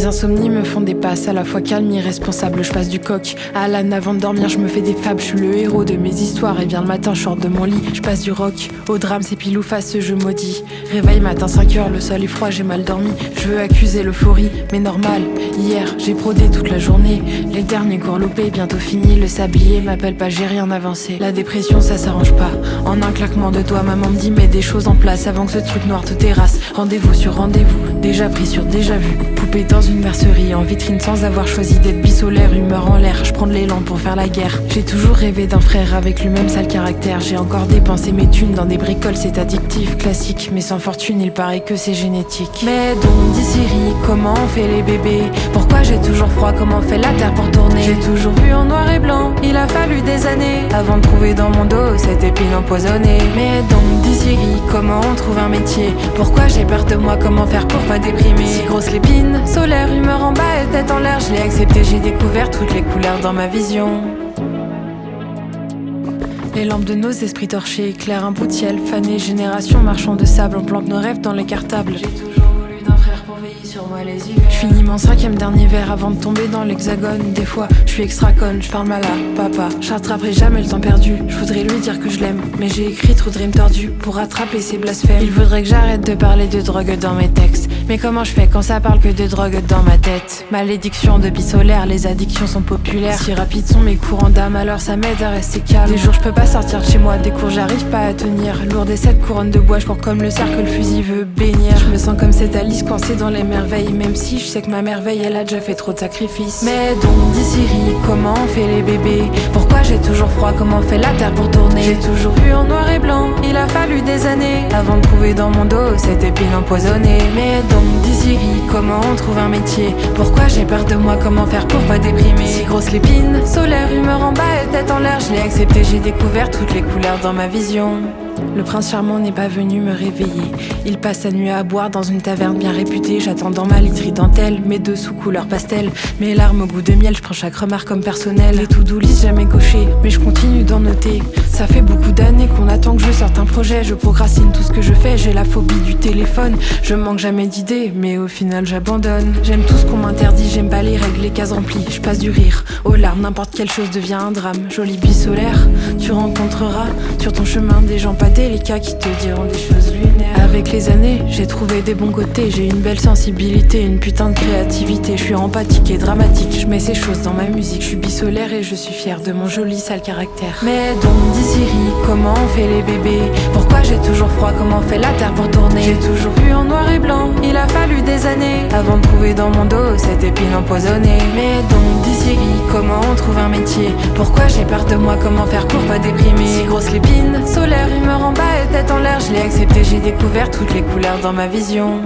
Mes insomnies me font des passes, à la fois calme, irresponsable. Je passe du coq à l'âne avant de dormir, je me fais des fables. Je suis le héros de mes histoires et vient le matin, je sors de mon lit. Je passe du rock au drame, c'est pile ou face, ce jeu maudit. Réveil matin 5h, le sol est froid, j'ai mal dormi. Je veux accuser l'euphorie, mais normal. Hier, j'ai brodé toute la journée. Les derniers cours loupés, bientôt fini. Le sablier m'appelle pas, j'ai rien avancé. La dépression, ça s'arrange pas. En un claquement de doigts, maman me dit mets des choses en place avant que ce truc noir te terrasse. Rendez-vous sur rendez-vous, déjà pris sur déjà vu. Poupée dans une mercerie, en vitrine sans avoir choisi d'être bisolaire. Humeur en l'air, je prends de l'élan pour faire la guerre. J'ai toujours rêvé d'un frère avec le même sale caractère. J'ai encore dépensé mes thunes dans des bricoles, c'est addictif, classique. Mais sans fortune, il paraît que c'est génétique. Mais donc, dis Siri, comment on fait les bébés? Pourquoi j'ai toujours froid, comment fait la terre pour tourner? J'ai toujours vu en noir et blanc, il a fallu des années avant de trouver dans mon dos cette épine empoisonnée. Mais donc, dis Siri, comment on trouve un métier? Pourquoi j'ai peur de moi, comment faire pour pas déprimer? Si grosse l'épine, solaire, humeur en bas et tête en l'air. Je l'ai accepté, j'ai découvert toutes les couleurs dans ma vision. Les lampes de nos esprits torchés éclairent un bout de ciel fané. Génération marchand de sable, on plante nos rêves dans les cartables. J'ai toujours voulu d'un frère pour veiller sur moi les hivers. Je finis mon 5e dernier verre avant de tomber dans l'hexagone. Des fois, je suis extra conne, je parle mal à papa. Je rattraperai jamais le temps perdu, je voudrais lui dire que je l'aime. Mais j'ai écrit trop de rimes tordues pour rattraper ses blasphèmes. Il voudrait que j'arrête de parler de drogue dans mes textes. Mais comment je fais quand ça parle que de drogue dans ma tête? Malédiction de bisolaire, les addictions sont populaires. Si rapides sont mes courants d'âme, alors ça m'aide à rester calme. Des jours je peux pas sortir de chez moi, des cours j'arrive pas à tenir. Lourd des 7 couronnes de bois, je cours comme le cerf que le fusil veut bénir. Je me sens comme cette Alice coincée dans les merveilles. Même si je sais que ma merveille elle a déjà fait trop de sacrifices. Mais donc dis Siri, comment on fait les bébés? Pourquoi j'ai toujours froid, comment fait la terre pour tourner? J'ai toujours vu en noir et blanc, il a fallu des années avant de trouver dans mon dos cette épine empoisonnée. Mais donc dis Siri, comment on trouve un métier? Pourquoi j'ai peur de moi, comment faire pour pas déprimer? Si grosse l'épine, solaire, humeur en bas et tête en l'air. Je l'ai accepté, j'ai découvert toutes les couleurs dans ma vision. Le prince charmant n'est pas venu me réveiller. Il passe sa nuit à boire dans une taverne bien réputée. J'attends dans ma literie dentelle, mes dessous couleur pastel. Mes larmes au goût de miel, je prends chaque remarque comme personnel. Les to-do list jamais cochées, mais je continue d'en noter. Ça fait beaucoup d'années qu'on attend que je sorte un projet. Je procrastine tout ce que je fais, j'ai la phobie du téléphone. Je manque jamais d'idées, mais au final j'abandonne. J'aime tout ce qu'on m'interdit, j'aime pas les règles, les cases remplies. Je passe du rire aux larmes, n'importe quelle chose devient un drame. Jolie bisolaire, tu rencontreras sur ton chemin des gens pas délicats qui te diront des choses lunaires. Avec les années, j'ai trouvé des bons côtés. J'ai une belle sensibilité, une putain de créativité. Je suis empathique et dramatique, je mets ces choses dans ma musique. Je suis bisolaire et je suis fière de mon joli sale caractère. Mais donc dis Siri, comment on fait les bébés? Pourquoi j'ai toujours froid, comment fait la terre pour tourner? J'ai toujours vu en noir et blanc, il a fallu des années avant de trouver dans mon dos cette épine empoisonnée. Mais donc dis Siri, comment on trouve un métier? Pourquoi j'ai peur de moi, comment faire pour pas déprimer? Si grosse l'épine, solaire, humeur en bas et tête en l'air. Je l'ai accepté, j'ai découvert toutes les couleurs dans ma vision.